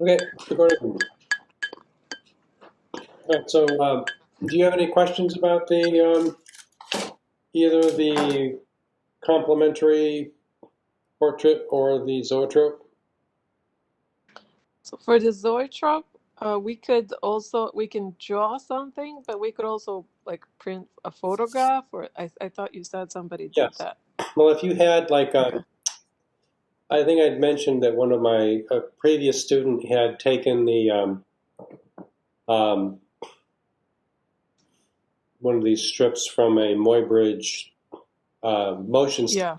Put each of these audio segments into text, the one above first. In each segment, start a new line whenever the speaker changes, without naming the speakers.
Okay, recording. All right, so do you have any questions about the either the complementary portrait or the zoetrope?
So for the Zoetrope, we can draw something, but we could also like print a photograph. Or I thought you said somebody did
Yes.
that.
Well, if you had like
Okay.
I think I'd mentioned that one of my previous student had taken the um, one of these strips from a Muybridge motion
Yeah.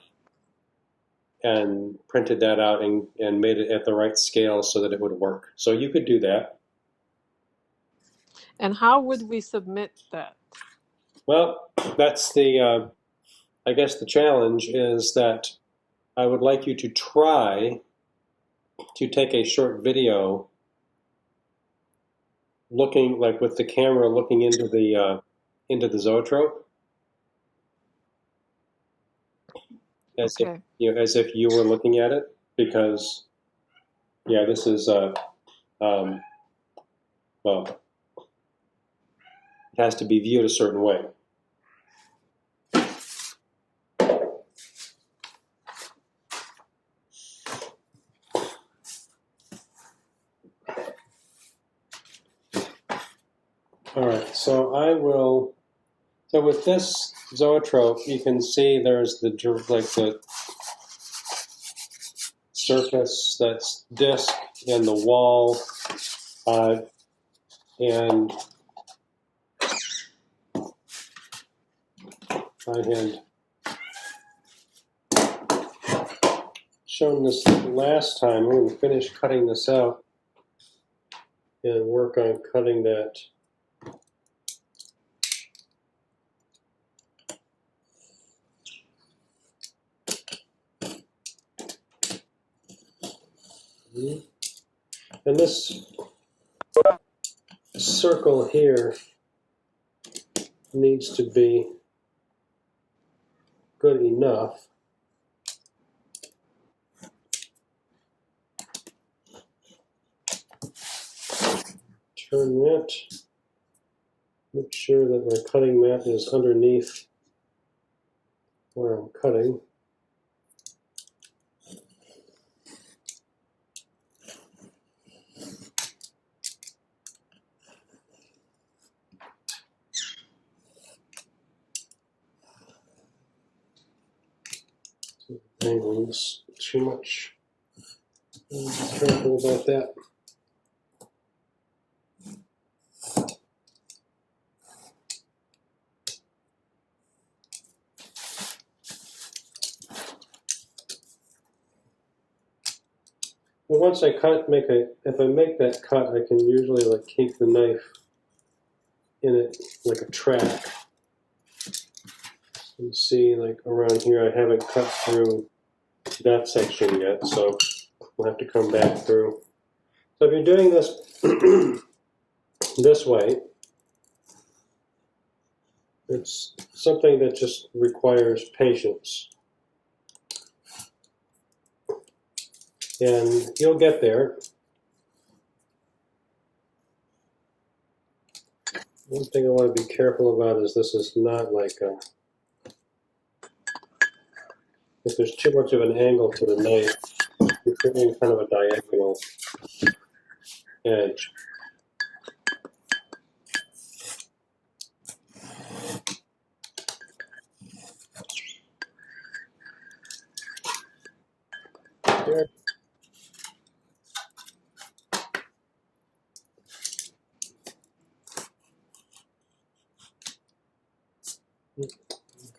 and printed that out and made it at the right scale so that it would work. So you could do that.
And how would we submit that?
Well, that's the I guess the challenge is that I would like you to try to take a short video looking like with the camera looking into the zoetrope as if
Okay.
as if you were looking at it, because yeah, this is um, well, it has to be viewed a certain way. All right, so I will. So with this zoetrope, you can see there's the surface that's disc and the wall, and I had shown this last time. I'm going to finish cutting this out and work on cutting that. And this circle here needs to be good enough. Turn that. Make sure that my cutting mat is underneath where I'm cutting. Angling this too much. Be careful about that. And once I cut, if I make that cut, I can usually like keep the knife in it like a track. You see, like around here, I haven't cut through that section yet, so we'll have to come back through. So if you're doing this this way, it's something that just requires patience. And you'll get there. One thing I want to be careful about is this is not like if there's too much of an angle to the knife, you're creating kind of a diagonal edge. There.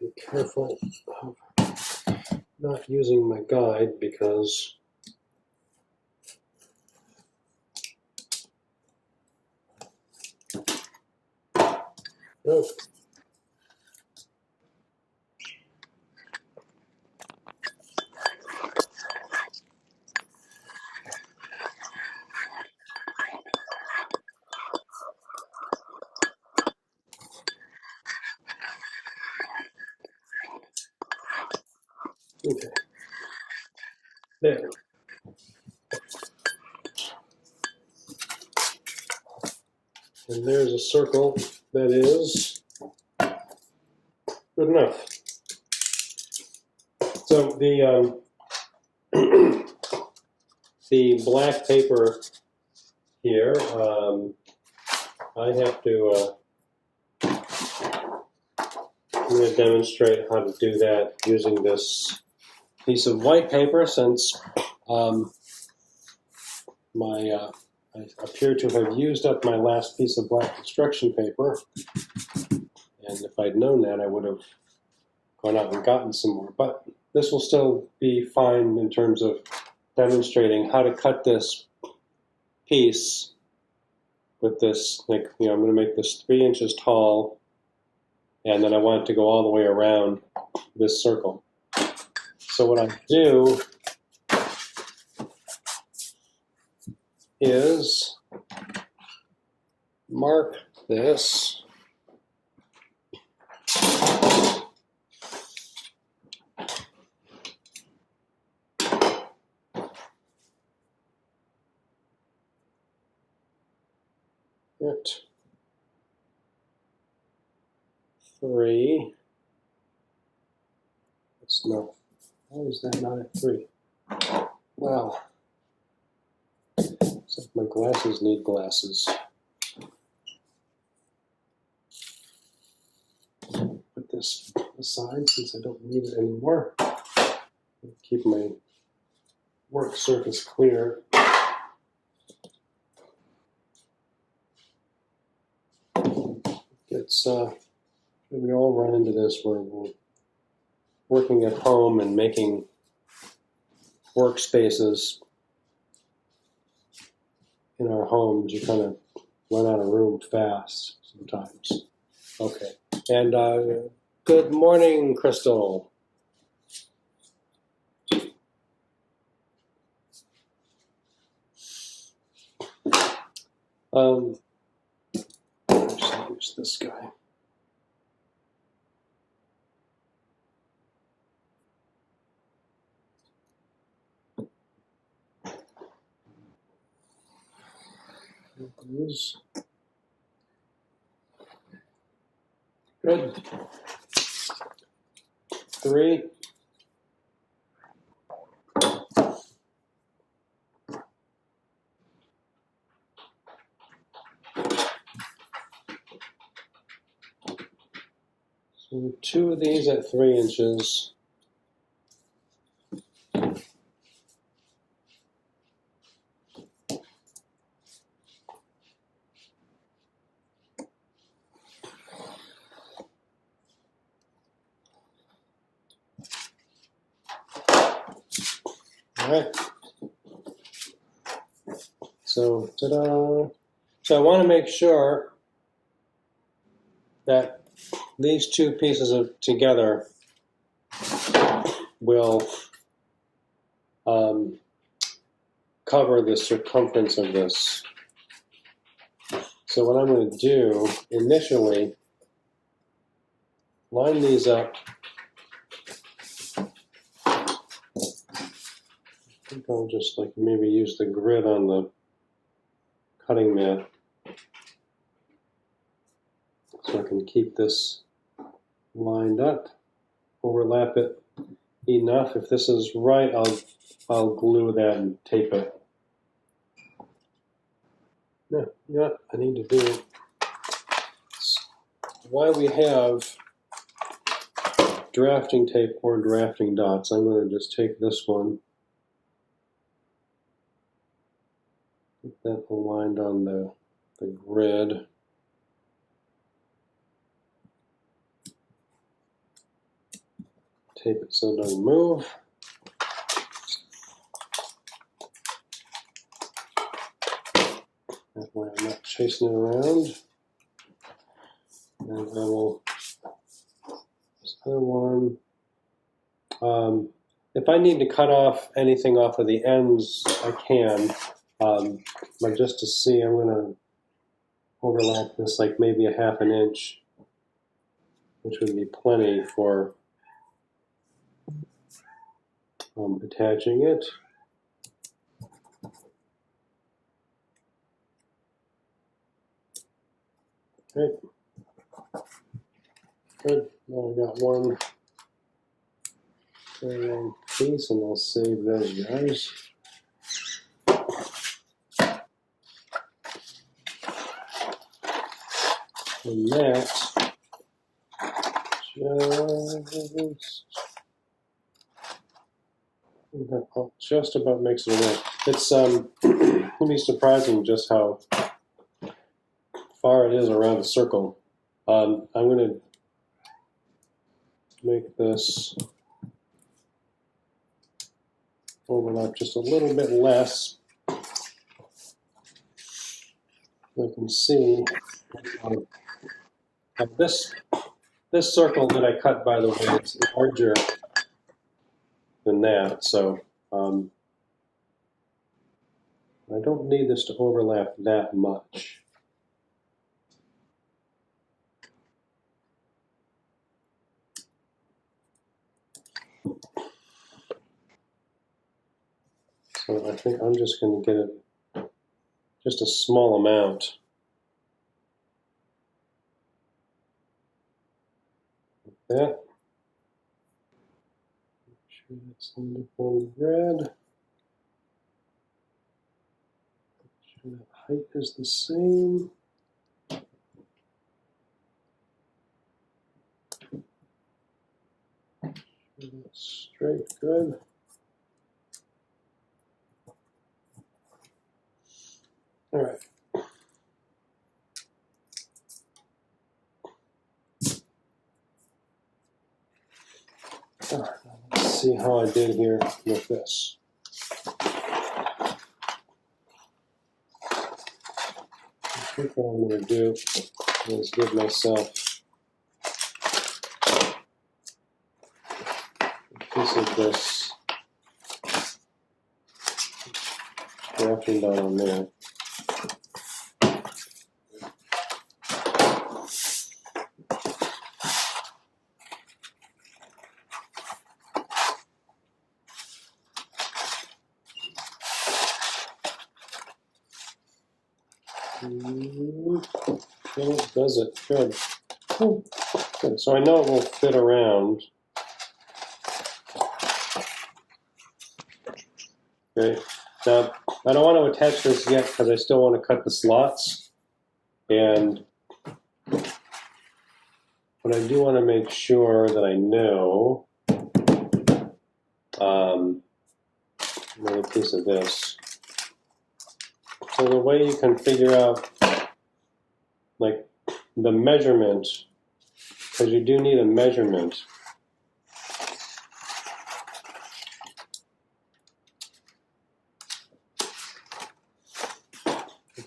Be careful of not using my guide because oh, okay, there. And there's a circle that is good enough. So the the black paper here, I have to, I'm going to demonstrate how to do that using this piece of white paper, since I appear to have used up my last piece of black construction paper, and if I'd known that, I would have gone out and gotten some more. But this will still be fine in terms of demonstrating how to cut this piece with this, like, I'm going to make this 3 inches tall, and then I want it to go all the way around this circle. So what I do is mark this at 3. It's not. Why is that not at 3? Well, it's like my glasses need glasses. Put this aside since I don't need it anymore. Keep my work surface clear. It's we all run into this where we're working at home and making workspaces in our homes. You kind of run out of room fast sometimes. Okay. And good morning, Crystal. Use this guy. Good. 3. So 2 of these at 3 inches. All right. So, ta-da! So I want to make sure that these 2 pieces of together will cover the circumference of this. So what I'm going to do initially, line these up. I think I'll just like maybe use the grid on the cutting mat so I can keep this lined up, overlap it enough. If this is right, I'll glue that and tape it. No, you know what I need to do? Why we have drafting tape or drafting dots, I'm going to just take this one, get that aligned on the grid. Tape it so it doesn't move. That way I'm not chasing it around. And I will, this other one, if I need to cut off anything off of the ends, I can. But just to see, I'm going to overlap this like maybe a 1/2 inch, which would be plenty for attaching it. Okay. Good. Now I got one very long piece, and I'll save those guys. And that just about makes it away. It's it'll be surprising just how far it is around the circle. I'm going to make this overlap just a little bit less. You can see this circle that I cut, by the way, is larger than that, so I don't need this to overlap that much. So I think I'm just going to get it just a small amount. Like that. Make sure that's uniform red. Make sure that height is the same. That's straight, good. All right. All right, let's see how I did here with this. I think what I'm going to do is give myself a piece of this drafting down on there. Well, it does it. Good. Good. So I know it will fit around. Okay. Now, I don't want to attach this yet because I still want to cut the slots. And but I do want to make sure that I know another piece of this. So the way you can figure out like the measurement, because you do need a measurement.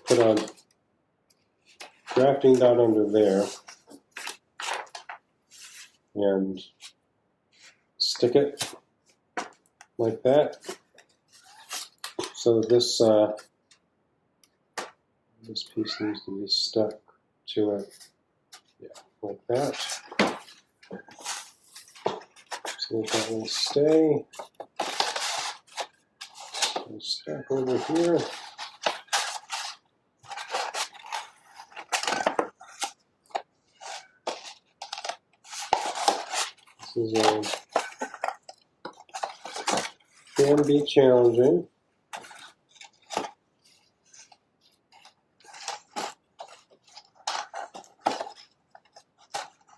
Put a drafting dot under there and stick it like that. So this this piece needs to be stuck to it. Yeah, like that. So that will stay. So stuck over here. This is can be challenging.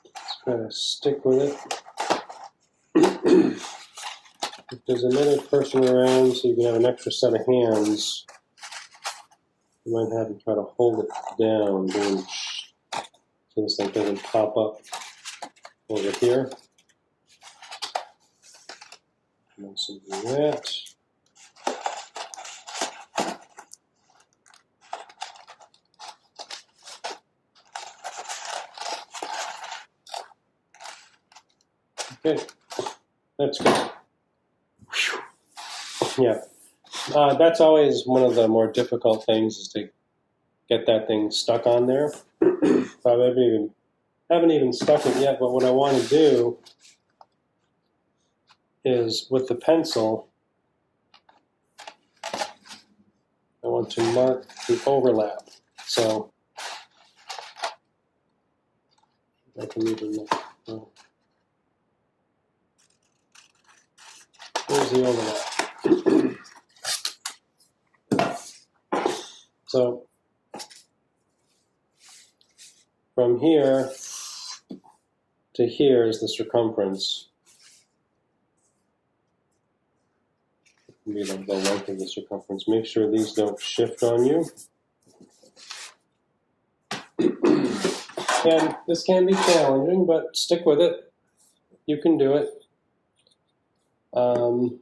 Just kind of stick with it. If there's another person around, so you can have an extra set of hands, you might have to try to hold it down, so this thing doesn't pop up over here. And also do that. Okay, that's good. Yeah, that's always one of the more difficult things, is to get that thing stuck on there. I haven't even stuck it yet, but what I want to do is with the pencil, I want to mark the overlap. So I can even, oh. Here's the overlap. So from here to here is the circumference. It'll be the length of the circumference. Make sure these don't shift on you. And this can be challenging, but stick with it. You can do it. I'm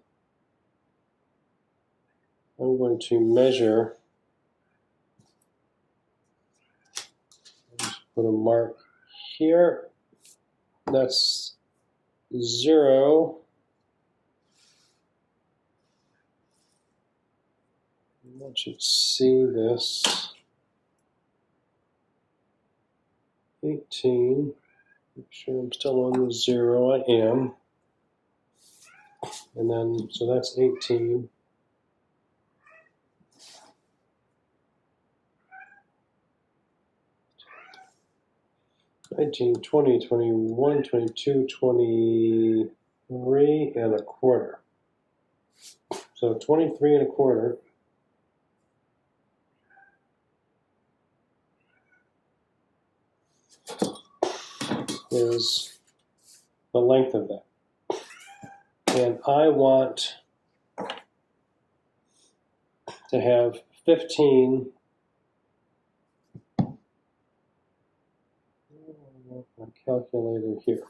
going to measure. Just put a mark here. That's 0. I should see this. 18. Make sure I'm still on the 0. I am. And then, so that's 18. 19, 20, 21, 22, 23 and a quarter. So 23 and a quarter is the length of that. And I want to have 15. My calculator here.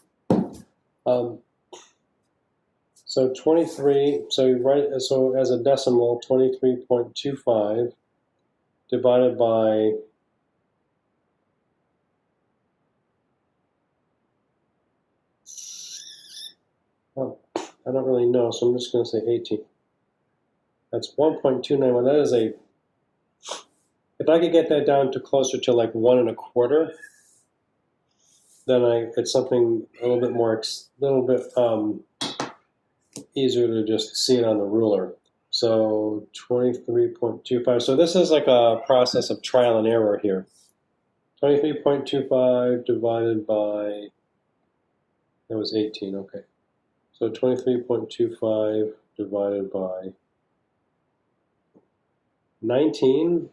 So 23, so you write, so as a decimal, 23.25 divided by I don't really know, so I'm just going to say 18. That's 1.291. That is a, if I could get that down to closer to like 1 1/4, then it's something a little bit more, easier to just see it on the ruler. So 23.25. So this is like a process of trial and error here. 23.25 divided by, that was 18, okay. So 23.25 divided by 19.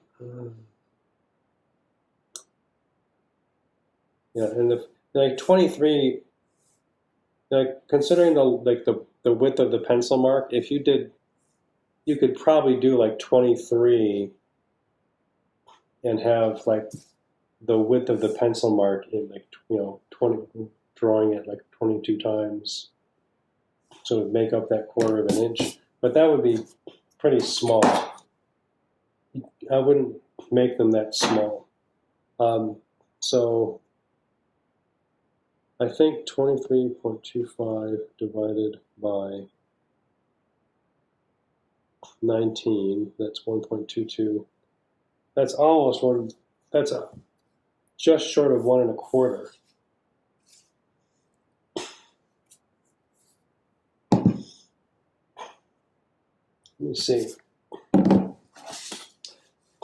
Yeah, and the like 23, like considering the width of the pencil mark, if you did, you could probably do like 23 and have like the width of the pencil mark in like 20, drawing it like 22 times, so to make up that 1/4 inch. But that would be pretty small. I wouldn't make them that small. So I think 23.25 divided by 19, that's 1.22. That's almost one, that's just short of 1 1/4. Let me see.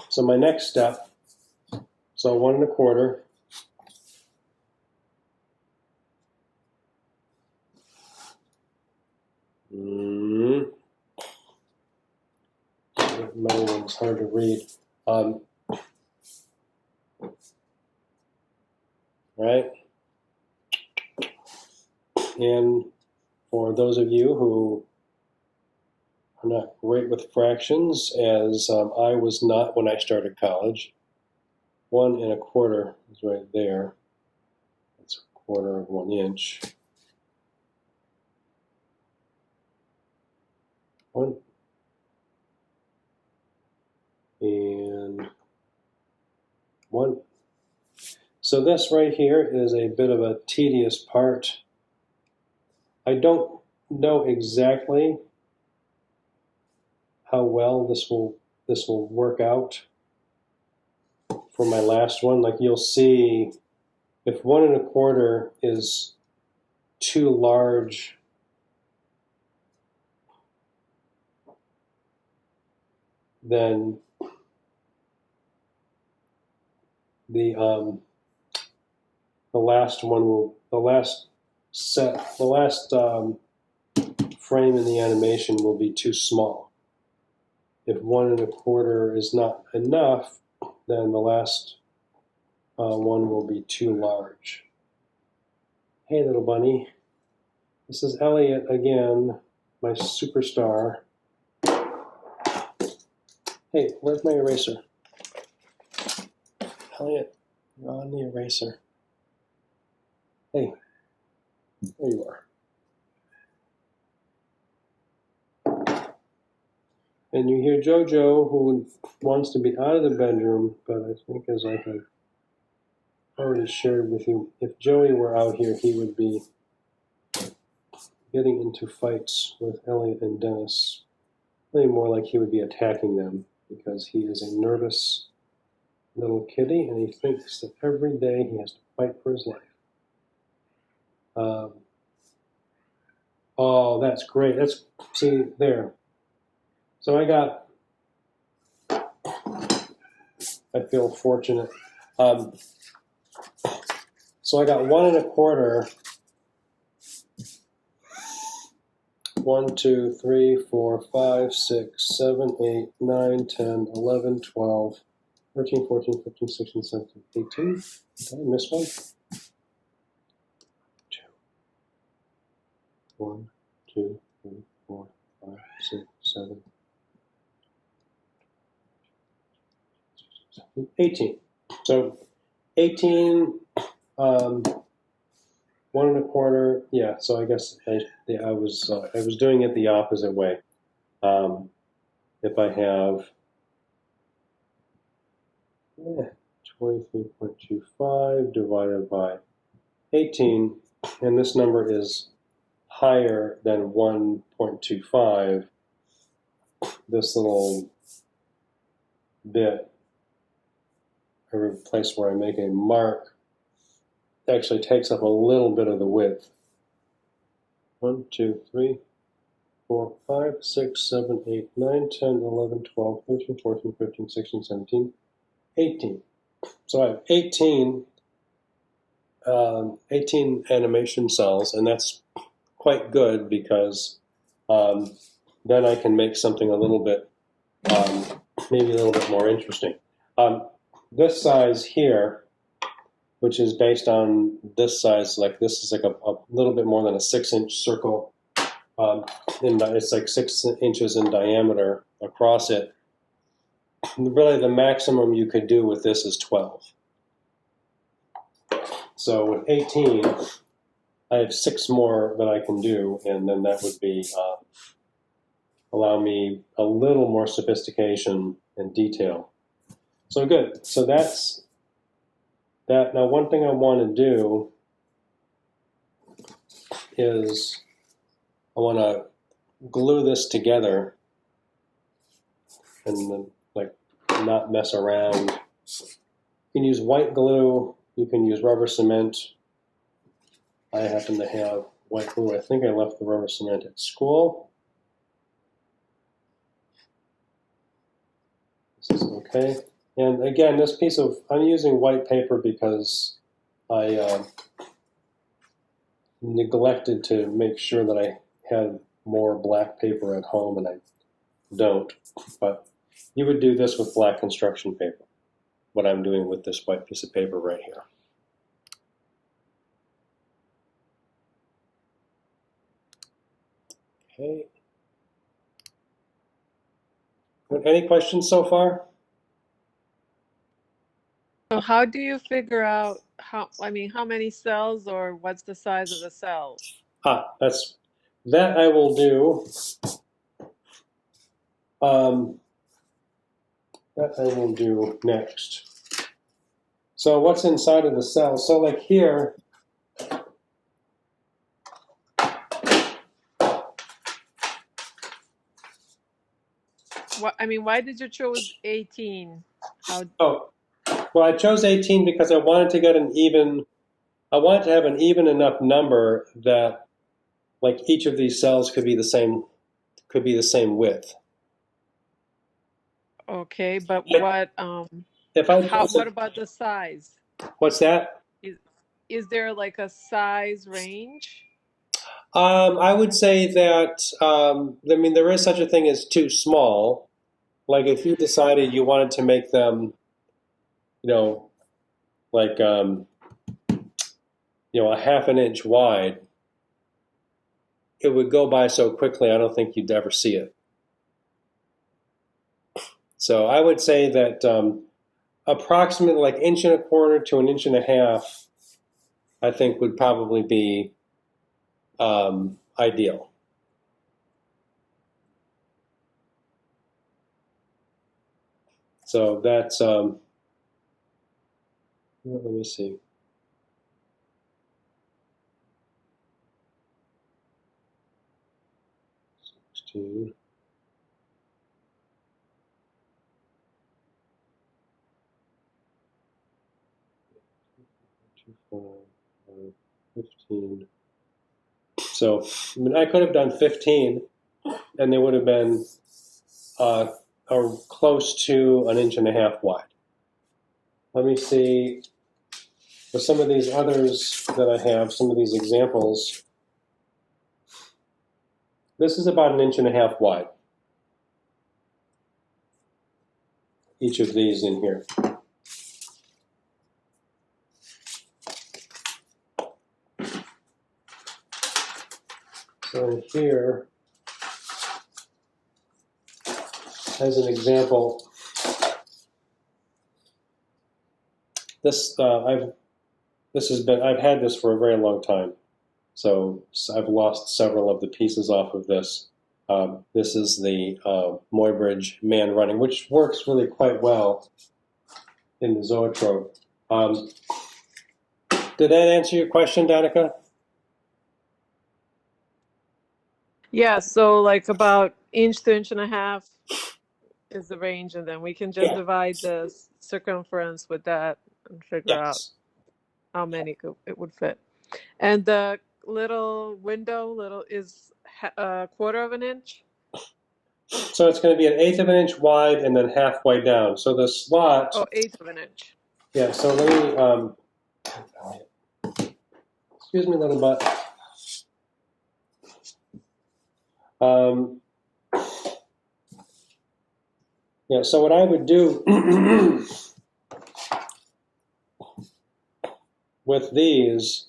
So my next step, so 1 1/4. Another one's hard to read. Right? And for those of you who are not great with fractions, as I was not when I started college, 1 1/4 is right there. That's 1/4 of 1 inch. 1 and 1. So this right here is a bit of a tedious part. I don't know exactly how well this will work out for my last one. Like you'll see, if 1 1/4 is too large, then the the last frame in the animation will be too small. If 1 1/4 is not enough, then the last one will be too large. Hey, little bunny. This is Elliot again, my superstar. Hey, where's my eraser? Elliot, you're on the eraser. Hey, there you are. And you hear Jojo, who wants to be out of the bedroom, but I think, as I have already shared with you, if Joey were out here, he would be getting into fights with Elliot and Dennis. Really more like he would be attacking them, because he is a nervous little kitty, and he thinks that every day he has to fight for his life. Oh, that's great. See, there. So I feel fortunate. So I got 1 1/4. 1, 2, 3, 4, 5, 6, 7, 8, 9, 10, 11, 12, 13, 14, 15, 16, 17, 18. Did I miss one? 1, 2, 3, 4, 5, 6, 7, 18. So 18, 1 1/4. Yeah. So I guess I was doing it the opposite way. If I have 23.25 divided by 18, and this number is higher than 1.25, this little bit, every place where I make a mark, actually takes up a little bit of the width. 1, 2, 3, 4, 5, 6, 7, 8, 9, 10, 11, 12, 13, 14, 15, 16, 17, 18. So I have 18 animation cells, and that's quite good, because then I can make something a little bit, maybe a little bit more interesting. This size here, which is based on this size, like this is like a little bit more than a 6-inch circle. It's like 6 inches in diameter across it. Really, the maximum you could do with this is 12. So with 18, I have 6 more that I can do, and then that would be allow me a little more sophistication and detail. So good. So that's that. Now, one thing I want to do is I want to glue this together and then, like, not mess around. You can use white glue. You can use rubber cement. I happen to have white glue. I think I left the rubber cement at school. This is okay. And again, this piece of, I'm using white paper because I neglected to make sure that I had more black paper at home, and I don't. But you would do this with black construction paper, what I'm doing with this white piece of paper right here. Okay. Any questions so far?
So how do you figure out how many cells, or what's the size of the cells?
That I will do. That I will do next. So what's inside of the cell? So like here,
Why did you choose 18?
well, I chose 18 because I wanted to get I wanted to have an even enough number that, like, each of these cells could be the same width.
Okay, but
If I
what about the size?
What's that?
is there like a size range?
I would say that, I mean, there is such a thing as too small. Like if you decided you wanted to make them, you know, like, a half an inch wide, it would go by so quickly, I don't think you'd ever see it. So I would say that approximately like inch and a quarter to an inch and a half, I think would probably be ideal. So that's, let me see. Two. Five, 15. So I mean, I could have done 15, and they would have been close to an inch and a half wide. Let me see. For some of these others that I have, some of these examples, this is about an inch and a half wide. Each of these in here. So here, as an example, I've had this for a very long time. So I've lost several of the pieces off of this. This is the Muybridge man running, which works really quite well in the Zoetrope. Did that answer your question, Danica?
Yeah, so like about inch to inch and a half is the range, and then we can just divide the circumference with that and figure out how many it would fit. And the little window is a quarter of an inch.
So it's going to be an eighth of an inch wide and then halfway down. So the slot.
Oh, eighth of an inch.
Yeah. So let me. Excuse me, little butt. Yeah. So what I would do with these.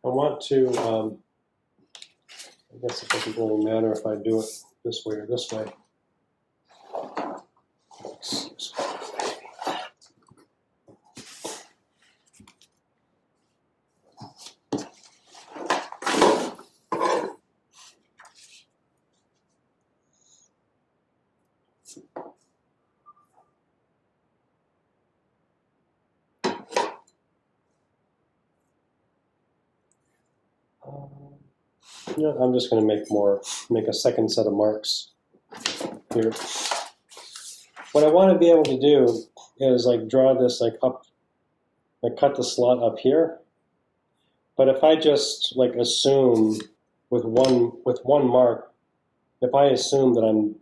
I want to. I guess it doesn't really matter if I do it this way or this way. Yeah, I'm just going to make a second set of marks here. What I want to be able to do is like draw this like up, like cut the slot up here. But if I just like assume with one mark, if I assume that I'm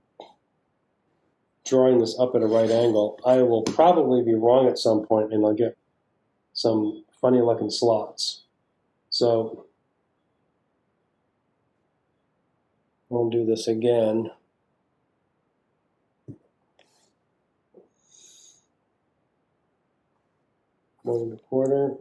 drawing this up at a right angle, I will probably be wrong at some point and I'll get some funny looking slots. So we'll do this again. One and a quarter.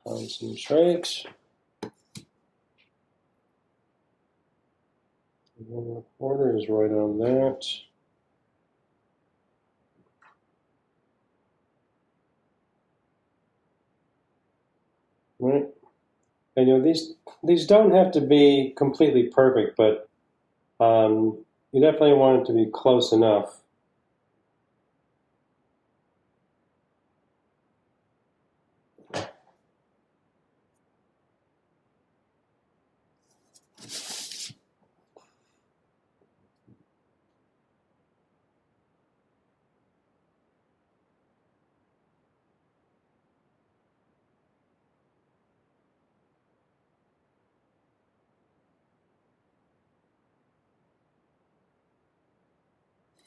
Concentrate. 1 and a quarter is right on that. Right. And these don't have to be completely perfect, but you definitely want it to be close enough.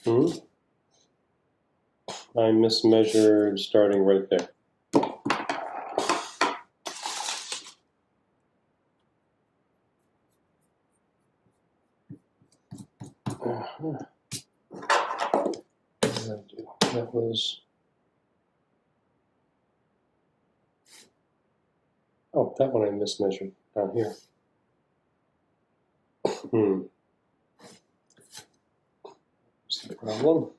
I mismeasured starting right there. That was, oh, that one I mismeasured down here. What's the problem?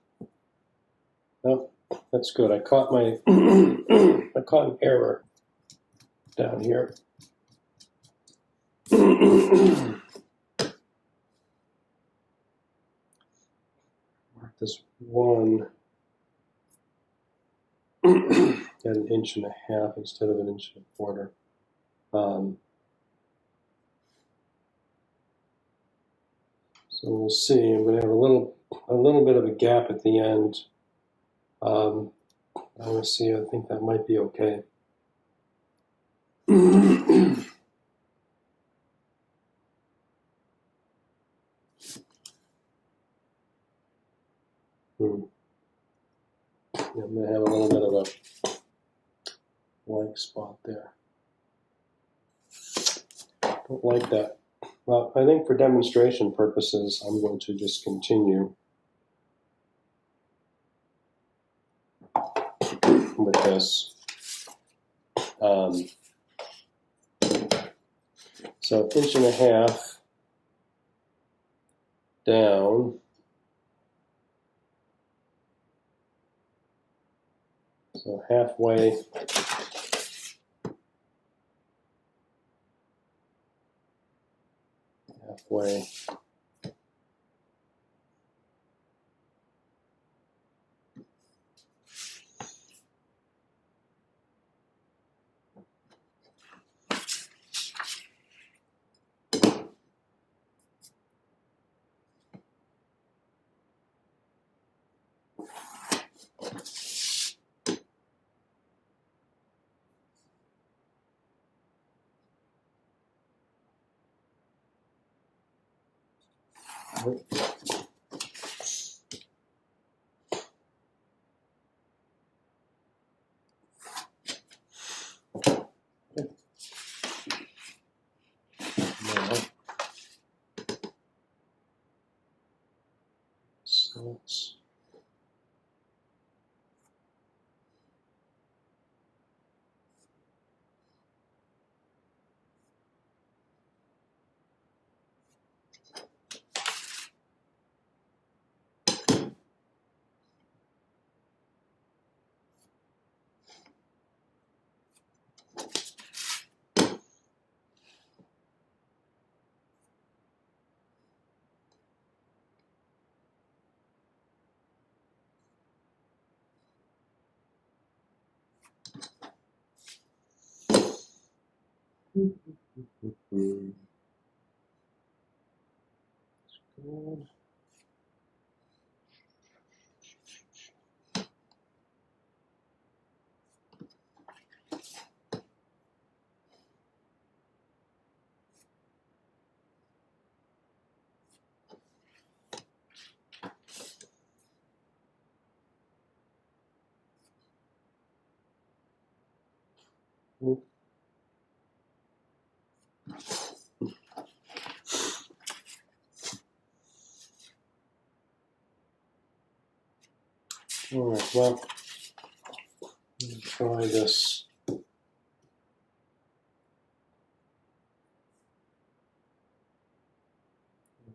No, that's good. I caught my, I caught an error down here. Mark this one at 1.5 inches instead of 1.25 inches. So we'll see. I'm going to have a little bit of a gap at the end. I want to see. I think that might be okay. Yeah, I'm going to have a little bit of a blank spot there. Don't like that. Well, I think for demonstration purposes, I'm going to just continue with this. So 1.5 inches down. So halfway. Halfway. So let's good. All right, well, let me try this.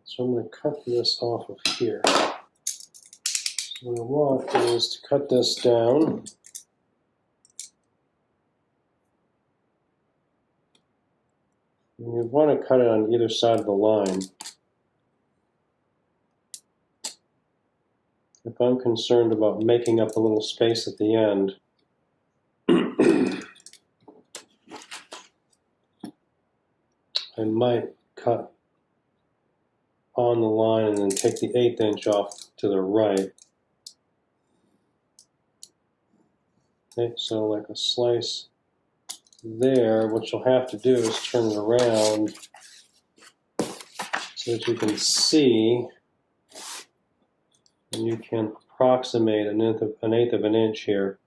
So I'm going to cut this off of here. So what I want is to cut this down. And you want to cut it on either side of the line. If I'm concerned about making up a little space at the end, I might cut on the line and then take the 1/8 inch off to the right. Okay, so like a slice there. What you'll have to do is turn it around so that you can see And you can approximate an eighth of an inch here.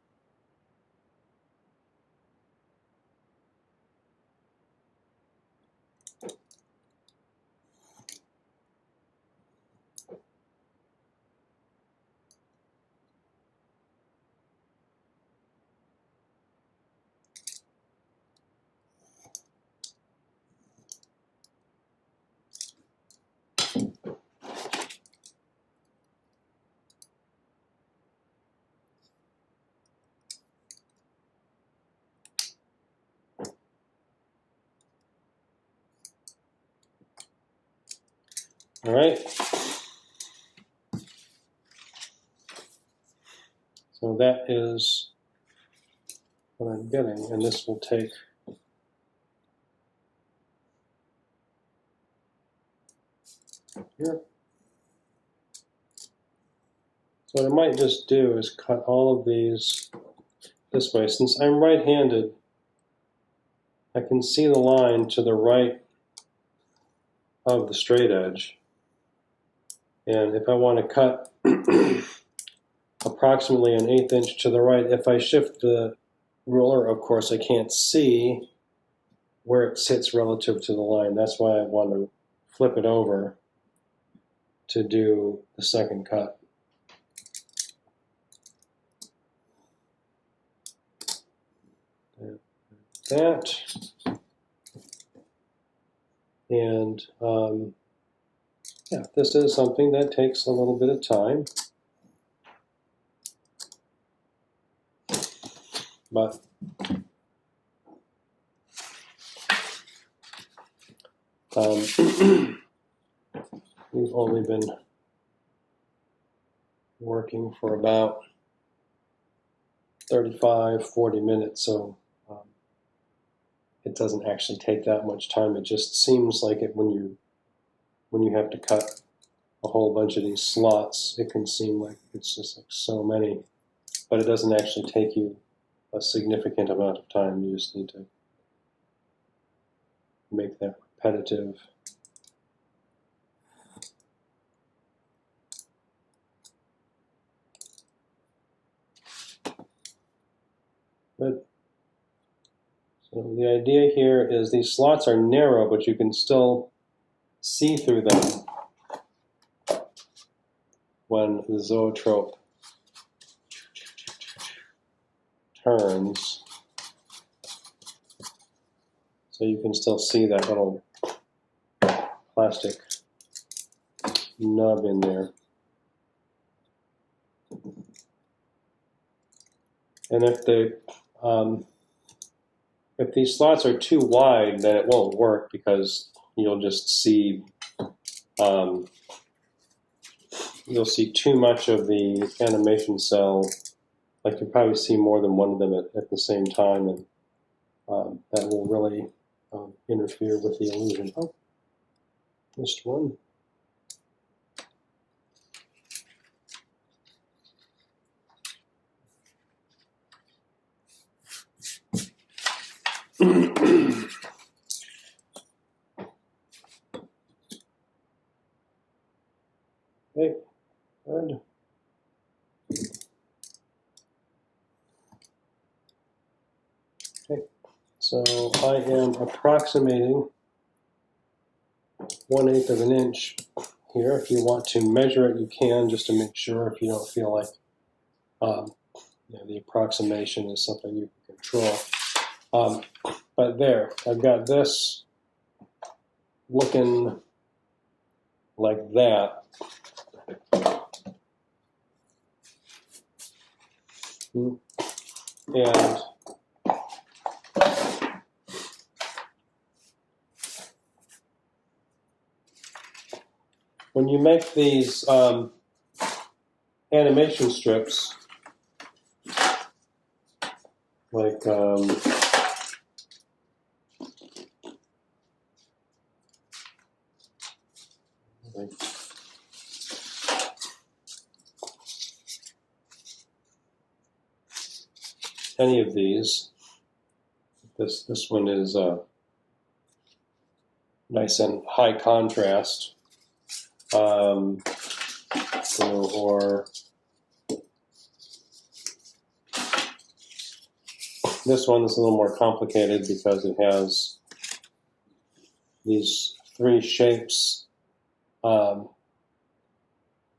All right. So that is what I'm getting, and this will take here. So what I might just do is cut all of these this way. Since I'm right-handed, I can see the line to the right of the straight edge. And if I want to cut approximately an eighth inch to the right, if I shift the ruler, of course, I can't see where it sits relative to the line. That's why I want to flip it over to do the second cut. That. And yeah, this is something that takes a little bit of time. But we've only been working for about 35-40 minutes, so it doesn't actually take that much time. It just seems like it when you have to cut a whole bunch of these slots, it can seem like it's just like so many, but it doesn't actually take you a significant amount of time. You just need to make that repetitive. Good. So the idea here is these slots are narrow, but you can still see through them when the zoetrope turns. So you can still see that little plastic nub in there. And if these slots are too wide, then it won't work because you'll just see you'll see too much of the animation cell. Like you probably see more than one of them at the same time, and that will really interfere with the illusion. Oh, missed one. Okay, good. Okay, so I am approximating 1/8 of an inch here. If you want to measure it, you can, just to make sure, if you don't feel like the approximation is something you can control. But there, I've got this looking like that. And when you make these animation strips, like any of these, this one is nice and high contrast. or this one is a little more complicated because it has these three shapes.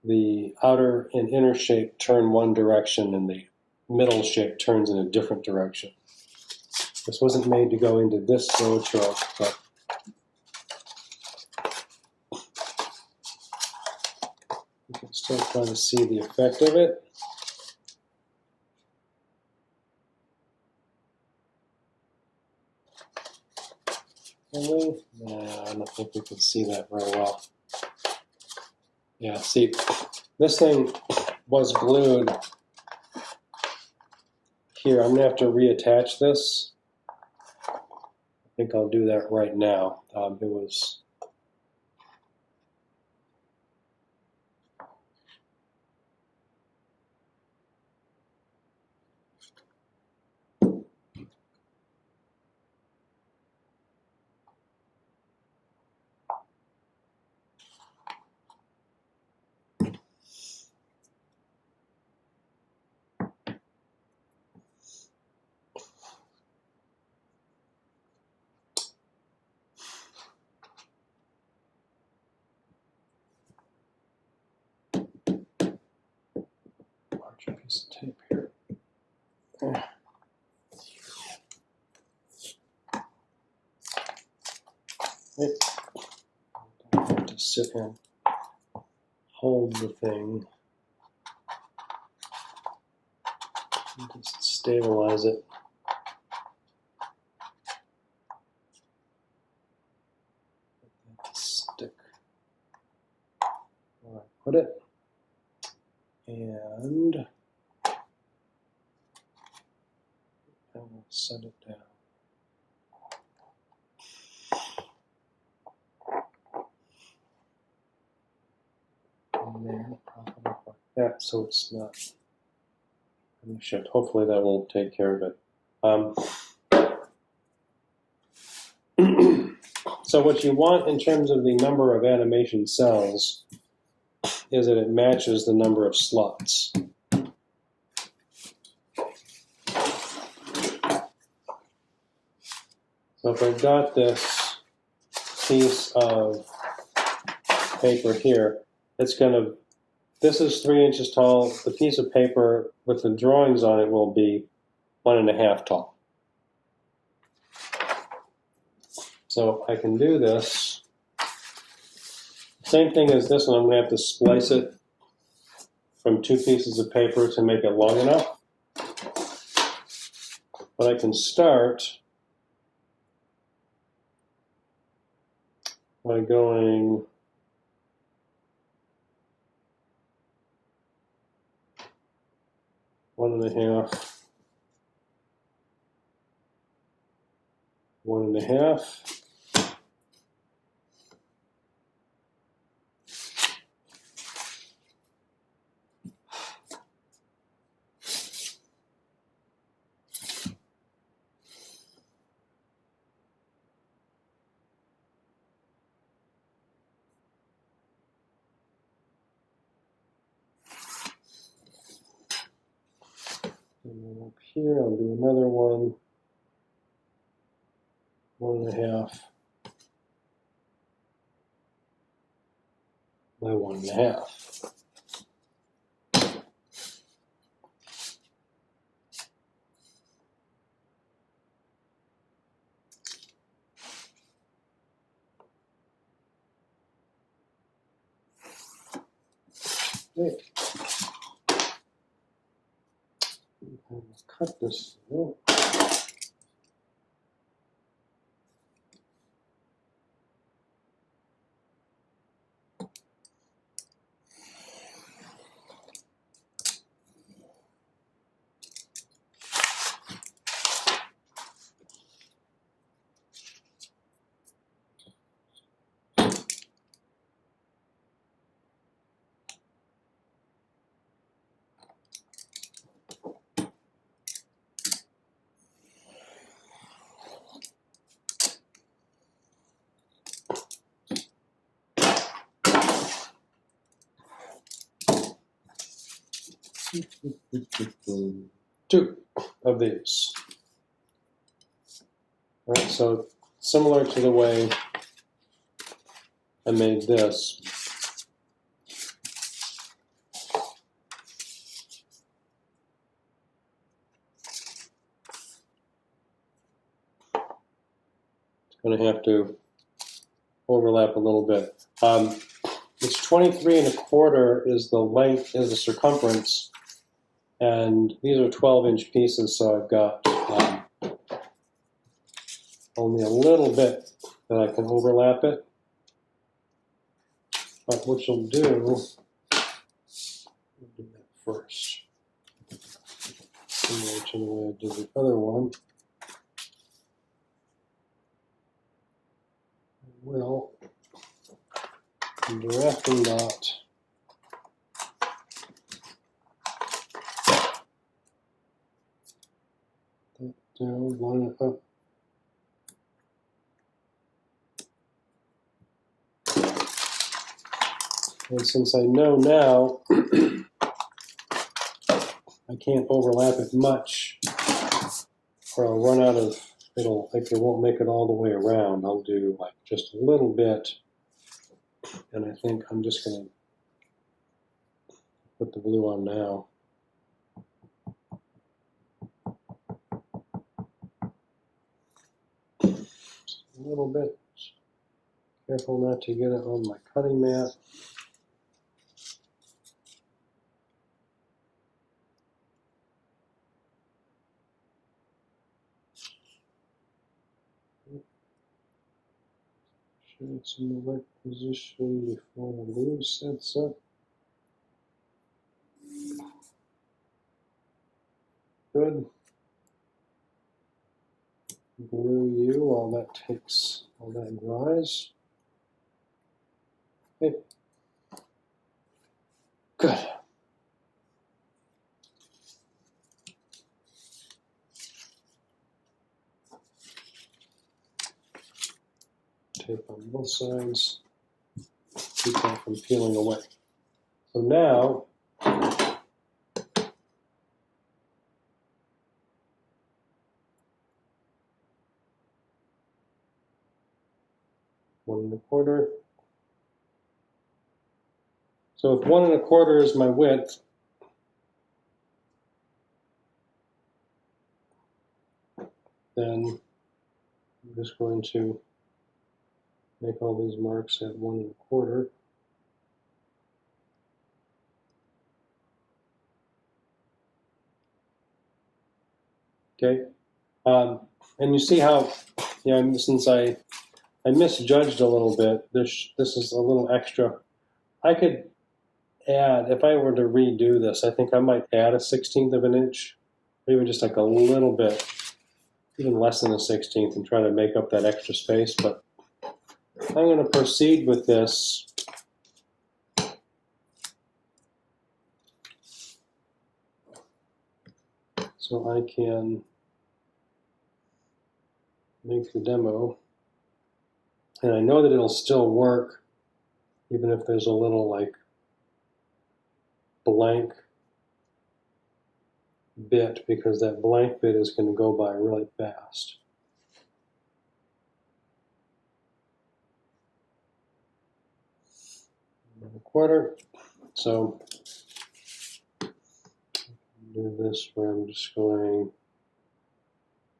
The outer and inner shape turn one direction and the middle shape turns in a different direction. This wasn't made to go into this Zoetrope, but you can still kind of see the effect of it. No, I don't think we can see that very well. Yeah, see, this thing was glued here. I'm going to have to reattach this. I think I'll do that right now. It was... larger piece of tape here. I have to sit and hold the thing and just stabilize it. Get that to stick where I put it. And I will set it down. And then prop it up like that so it's not going to shift. Hopefully that will take care of it. So what you want in terms of the number of animation cells is that it matches the number of slots. So if I've got this piece of paper here, it's going to, this is 3 inches tall. The piece of paper with the drawings on it will be 1.5 tall. So I can do this. Same thing as this one, I'm going to have to splice it from 2 pieces of paper to make it long enough. But I can start by going one and a half. And then up here, I'll do another one, 1.5 by 1.5. Okay. I will cut this through. Two of these. All right, so similar to the way I made this. It's going to have to overlap a little bit. It's 23¼ is the length, is the circumference, and these are 12-inch pieces, so I've got only a little bit that I can overlap it. But what you'll do, I'll do that first. Similar to the way I did the other one. I will drafting dot that down, line it up. And since I know now I can't overlap it much, or I'll run out of, it won't make it all the way around. I'll do like just a little bit, and I think I'm just going to put the blue on now. Just a little bit. Careful not to get it on my cutting mat. Sure it's in the right position before the glue sets up. Good. Glue you while that dries. Okay. Good. Tape on both sides. Keep that from peeling away. So now, one and a quarter. So if 1 1/4 is my width, then I'm just going to make all these marks at 1 1/4. Okay, and you see how, since I misjudged a little bit, this is a little extra. I could add, if I were to redo this, I think I might add a 1/16 of an inch, maybe just like a little bit, even less than a 1/16, and try to make up that extra space. But I'm going to proceed with this. So I can make the demo, and I know that it'll still work, even if there's a little like blank bit, because that blank bit is going to go by really fast. And a quarter. So do this where I'm just going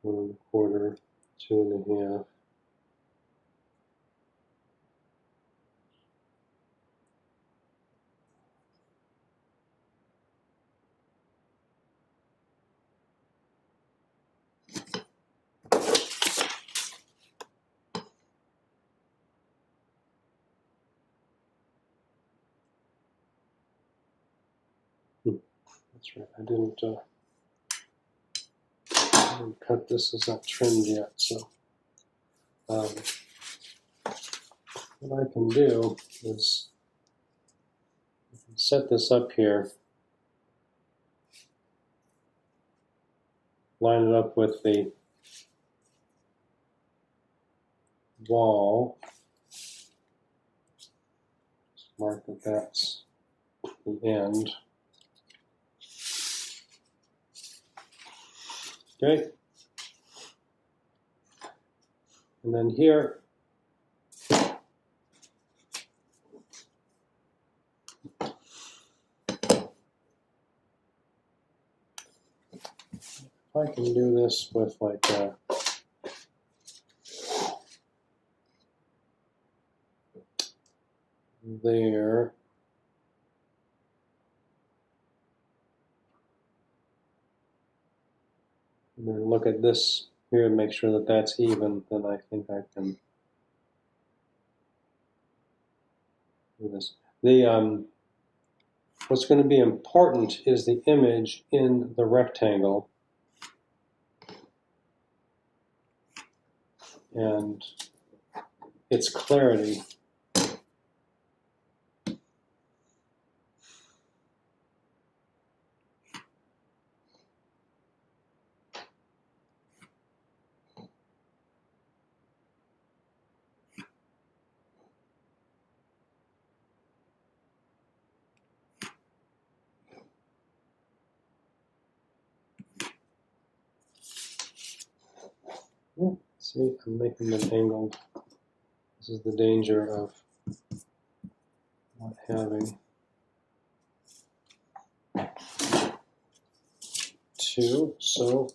1 1/4, 2 1/2. That's right. I didn't cut this as not trimmed yet. So what I can do is set this up here, line it up with the wall, just mark that that's the end. Okay. And then here, I can do this with like there. And then look at this here and make sure that that's even, then I think I can do this. What's going to be important is the image in the rectangle. And its clarity. See, I'm making them angled. This is the danger of not having two. So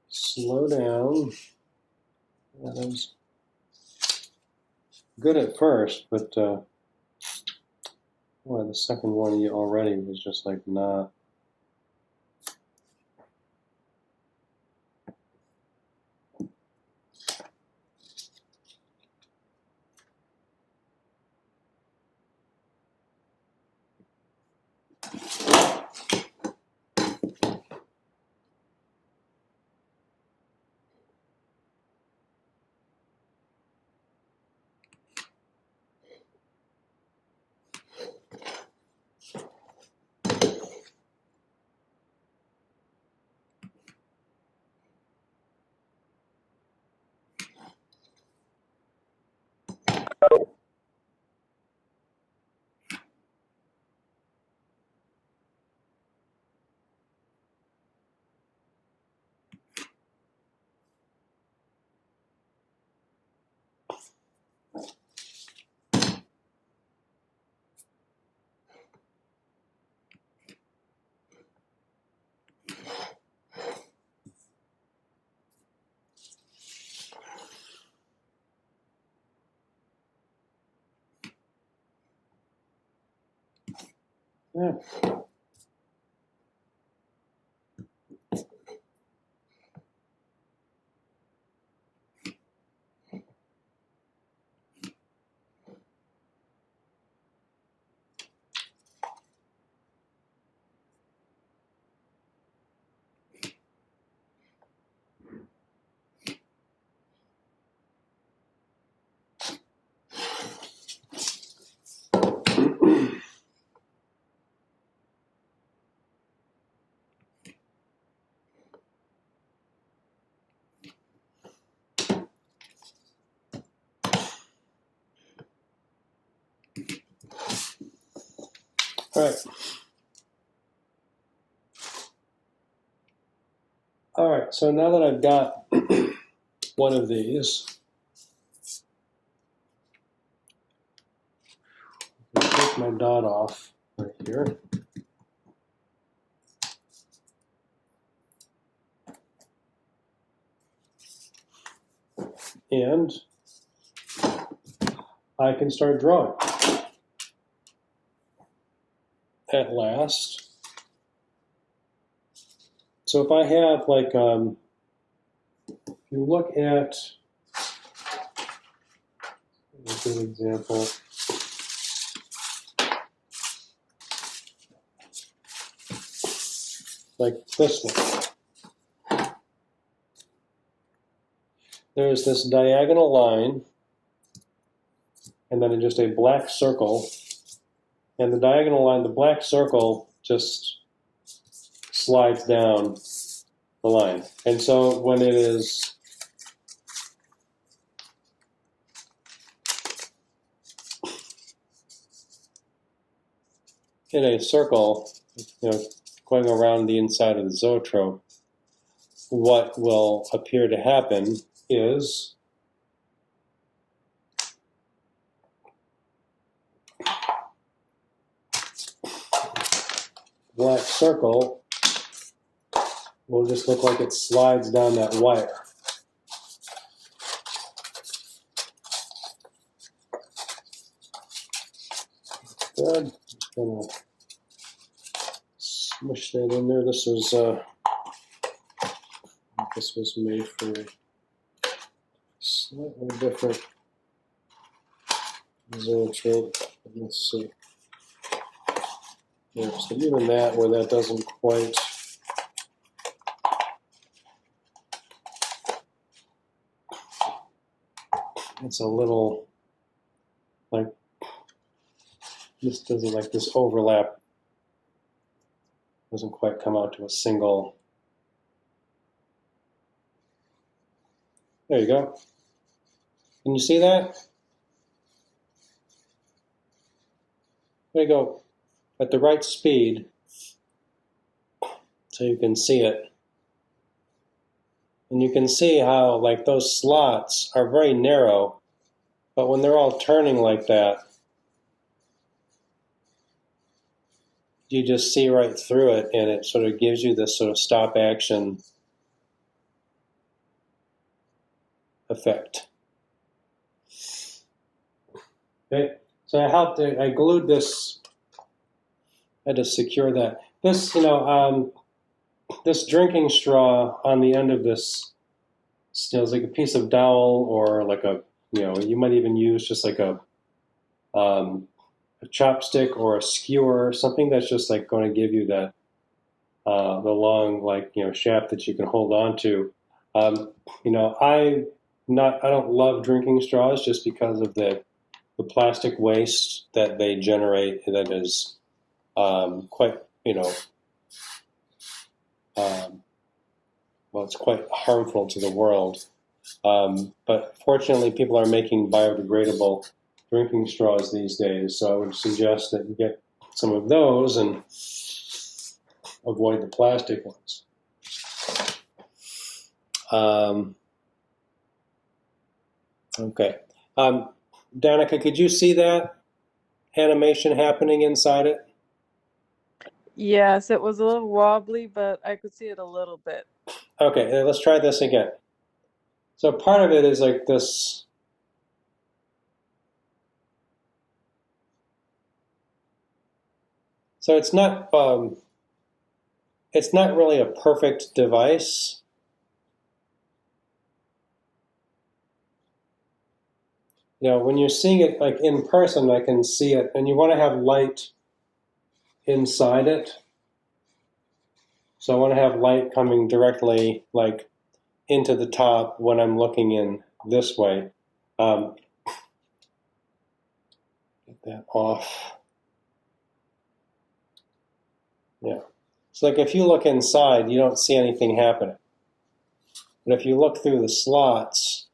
slow down. That was good at first, but boy, the second one you already was just like not. Yeah. All right. All right, so now that I've got one of these, I can take my dot off right here. And I can start drawing. At last. So if I have like, if you look at a good example, like this one. There's this diagonal line, and then just a black circle. And the diagonal line, the black circle just slides down the line. And so when it is in a circle, going around the inside of the zoetrope, what will appear to happen is black circle will just look like it slides down that wire. Good. Just gonna smush that in there. This was made for a slightly different Zoetrope. Let's see. Yeah, so even that, where that doesn't quite. It's a little like this doesn't like this overlap doesn't quite come out to a single. There you go. Can you see that? There you go. At the right speed, so you can see it. And you can see how like those slots are very narrow, but when they're all turning like that, you just see right through it, and it sort of gives you this sort of stop action effect. Okay, so I glued this, I had to secure that. This, this drinking straw on the end of this is like a piece of dowel, or like a, you might even use just like a chopstick or a skewer, something that's just like going to give you that the long shaft that you can hold on to. I don't love drinking straws just because of the plastic waste that they generate. That is quite it's quite harmful to the world. But fortunately, people are making biodegradable drinking straws these days, so I would suggest that you get some of those and avoid the plastic ones. Okay. Danica, could you see that animation happening inside it?
Yes, it was a little wobbly, but I could see it a little bit.
Okay, let's try this again. So part of it is like this. So it's not really a perfect device. When you're seeing it like in person, I can see it, and you want to have light inside it. So I want to have light coming directly like into the top when I'm looking in this way. Get that off. Yeah. So like if you look inside, you don't see anything happening. But if you look through the slots,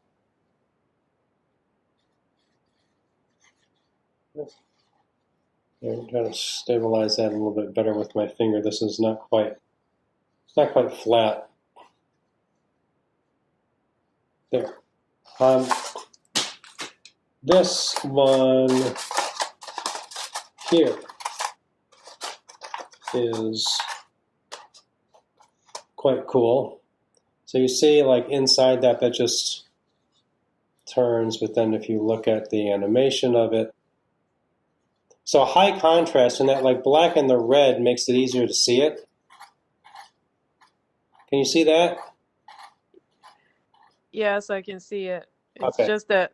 I'm trying to stabilize that a little bit better with my finger. This is not quite flat. There. This one here is quite cool. So you see like inside that just turns, but then if you look at the animation of it, so high contrast, and that like black and the red makes it easier to see it. Can you see that?
Yes, I can see it. It's
Okay.
just that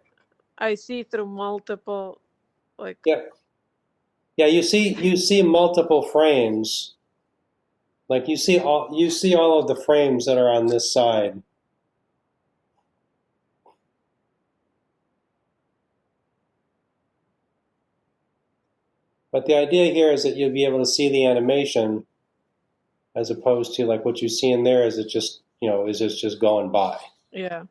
I see through multiple, like.
Yeah. Yeah, you see multiple frames. Like you see all of the frames that are on this side. But the idea here is that you'll be able to see the animation, as opposed to like what you see in there is it just just going by.
Yeah.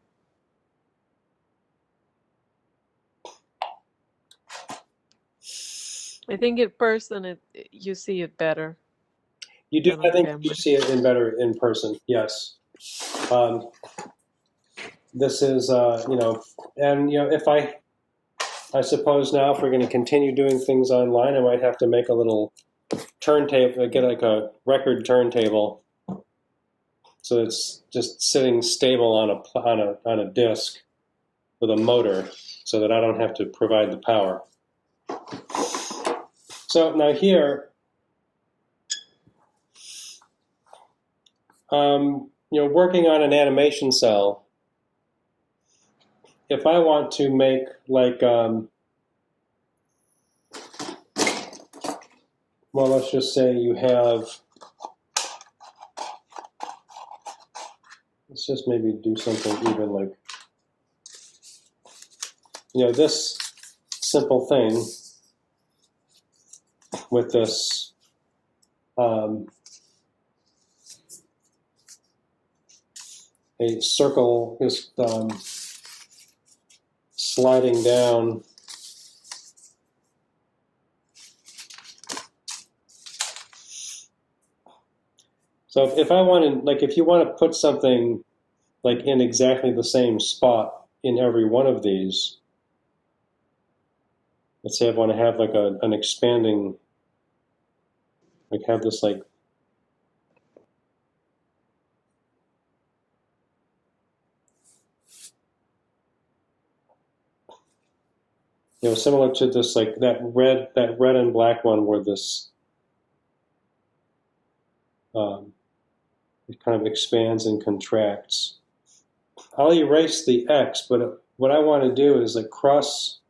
I think in person you see it better.
You do.
than on
I think
camera.
you see it better in person. Yes. This is, and if I suppose now if we're going to continue doing things online, I might have to make a little turntable, get like a record turntable, so it's just sitting stable on a disc with a motor, so that I don't have to provide the power. So now here, working on an animation cell, if I want to make like, well, let's just say you have, let's just maybe do something even like, this simple thing with this a circle is sliding down. So if I want to, like, if you want to put something like in exactly the same spot in every one of these, let's say I want to have like an expanding, like have this like, similar to this, like that red and black one where this, it kind of expands and contracts. I'll erase the X, but what I want to do is like cross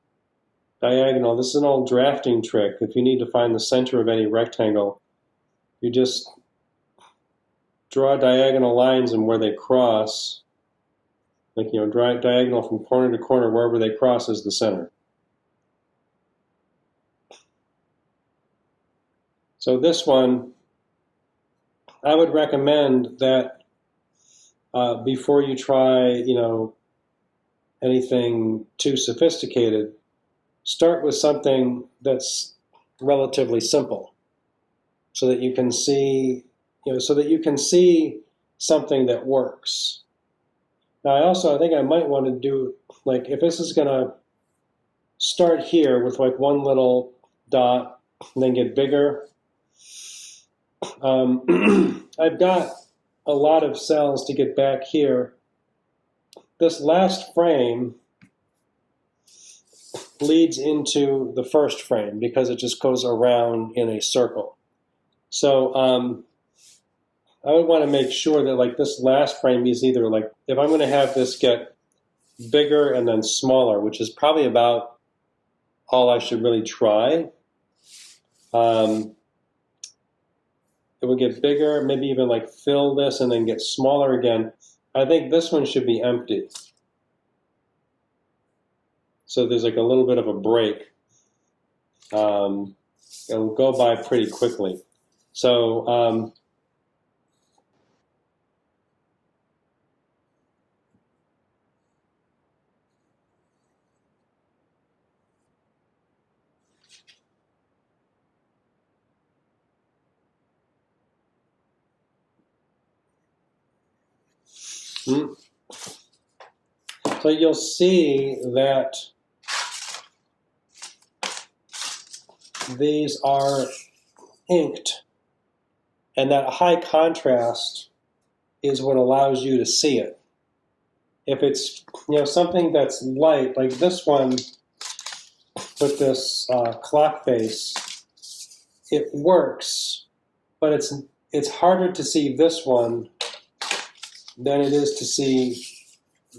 diagonal. This is an old drafting trick. If you need to find the center of any rectangle, you just draw diagonal lines, and where they cross, like, draw diagonal from corner to corner, wherever they cross is the center. So this one, I would recommend that before you try, anything too sophisticated, start with something that's relatively simple, so that you can see, something that works. Now, I think I might want to do, like, if this is going to start here with like one little dot and then get bigger. I've got a lot of cells to get back here. This last frame leads into the first frame because it just goes around in a circle. So I would want to make sure that like this last frame is either like, if I'm going to have this get bigger and then smaller, which is probably about all I should really try. It would get bigger, maybe even like fill this and then get smaller again. I think this one should be empty. So there's like a little bit of a break. It'll go by pretty quickly. So so you'll see that these are inked, and that high contrast is what allows you to see it. If it's something that's light, like this one with this clock face, it works, but it's harder to see this one than it is to see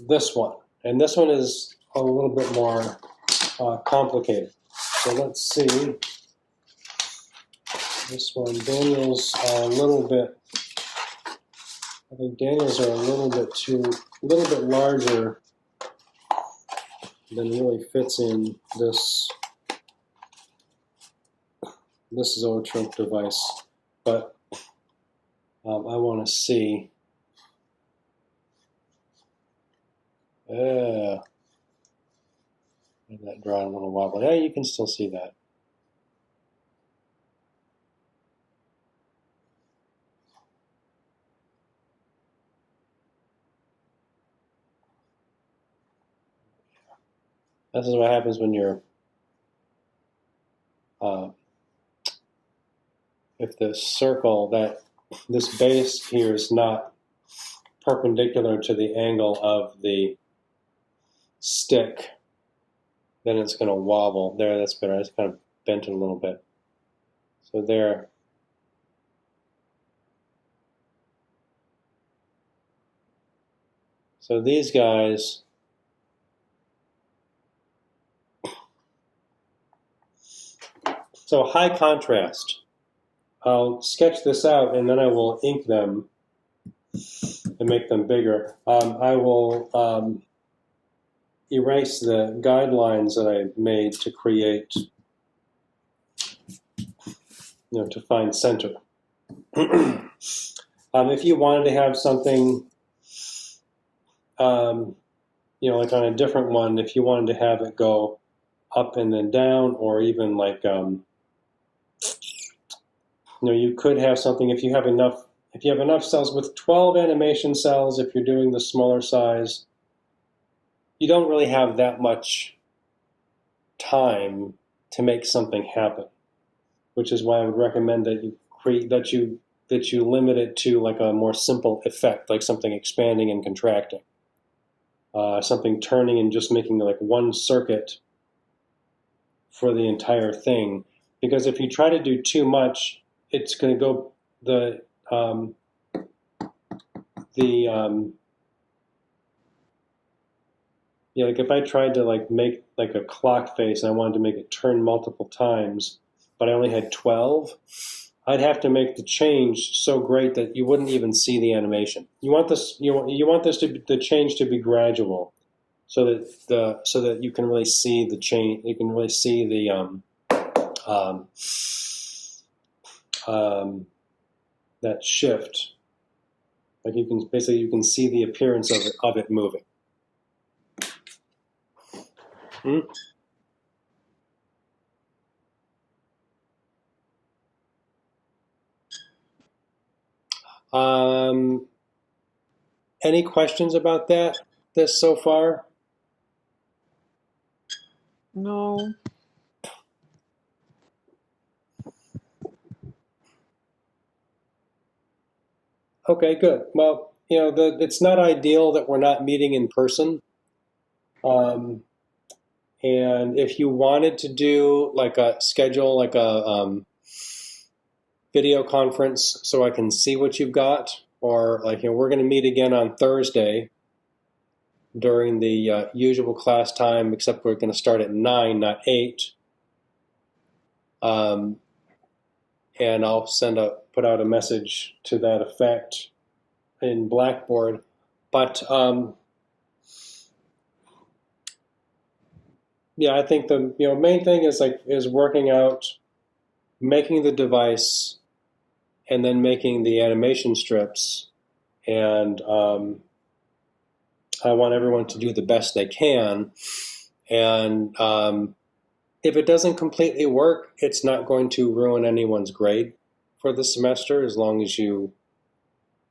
this one. And this one is a little bit more complicated. So let's see. This one, Daniel's a little bit, I think Daniel's are a little bit larger than really fits in this Zoetrope device. But I want to see. That drawn a little while, but yeah, you can still see that. This is what happens when you're, if the circle, this base here is not perpendicular to the angle of the stick, then it's going to wobble. There, that's better. I just kind of bent it a little bit. So there. So these guys, so high contrast. I'll sketch this out and then I will ink them and make them bigger. I will erase the guidelines that I made to create, to find center. If you wanted to have something, like on a different one, if you wanted to have it go up and then down, or even like, you could have something if you have enough cells with 12 animation cells. If you're doing the smaller size, you don't really have that much time to make something happen, which is why I would recommend that you limit it to like a more simple effect, like something expanding and contracting, something turning and just making like one circuit for the entire thing. Because if you try to do too much, it's going to go like if I tried to like make like a clock face and I wanted to make it turn multiple times, but I only had 12, I'd have to make the change so great that you wouldn't even see the animation. You want the change to be gradual, so that you can really see the change. You can really see that shift. Like you can see the appearance of it moving. Any questions about this so far?
No.
Okay, good. Well, it's not ideal that we're not meeting in person. And if you wanted to do like a video conference so I can see what you've got, or like, we're going to meet again on Thursday during the usual class time, except we're going to start at 9, not 8. And I'll put out a message to that effect in Blackboard. But I think the main thing is working out, making the device, and then making the animation strips. And I want everyone to do the best they can. And if it doesn't completely work, it's not going to ruin anyone's grade for the semester, as long as you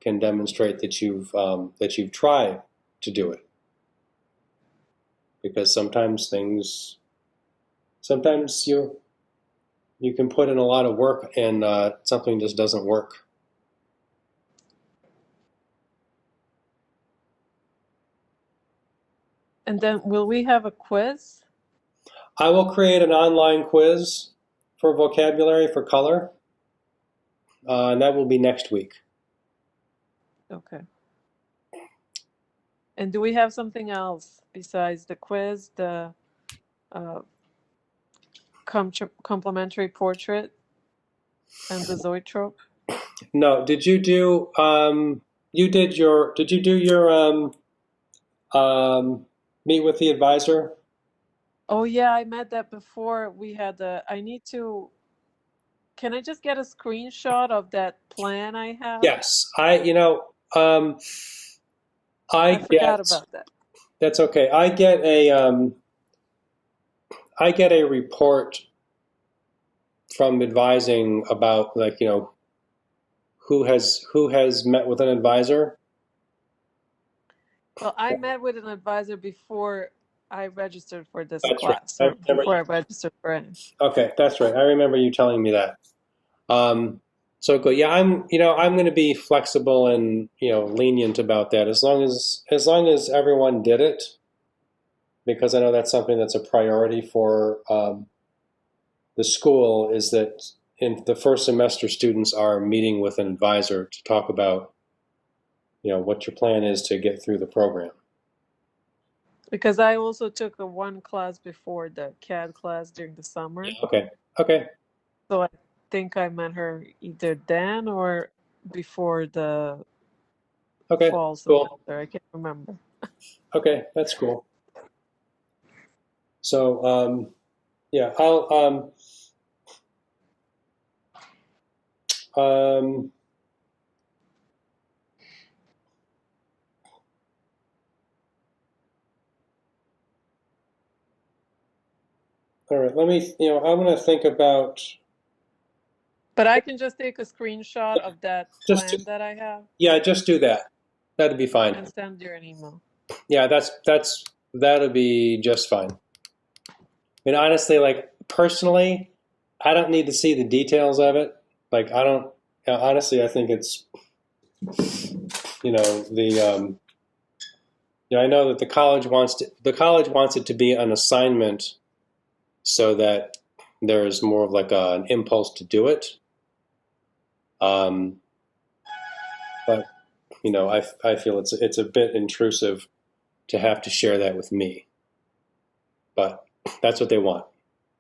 can demonstrate that you've tried to do it. Because sometimes you can put in a lot of work and something just doesn't work.
And then will we have a quiz?
I will create an online quiz for vocabulary for color, and that will be next week.
Okay. And do we have something else besides the quiz, the complementary portrait and the Zoetrope?
No. Did you do your meet with the advisor?
Oh yeah, I met that before. We had can I just get a screenshot of that plan I have?
Yes. I
forgot about that.
That's okay. I get a report from advising about who has met with an advisor.
Well, I met with an advisor before I registered for this
That's right.
class,
I
or
remember.
before I registered for any.
Okay, that's right. I remember you telling me that. So good. Yeah, I'm going to be flexible and, lenient about that as long as everyone did it, because I know that's something that's a priority for the school, is that in the first semester students are meeting with an advisor to talk about, what your plan is to get through the program.
Because I also took a one class before the CAD class during the summer.
Okay. Okay.
So I think I met her either then or before the
Okay.
fall
Cool.
semester. I can't remember.
Okay. That's cool. So, yeah, um, all right, let me, I'm going to think about
But I can just take a screenshot of that
just,
plan that I have
yeah, just do that. That'd be fine.
and send you an email.
Yeah, that'll be just fine. I mean, honestly, like personally, I don't need to see the details of it. Like, I don't, honestly, I think it's, I know that the college wants it to be an assignment so that there's more of like an impulse to do it. But I feel it's a bit intrusive to have to share that with me. But that's what they want.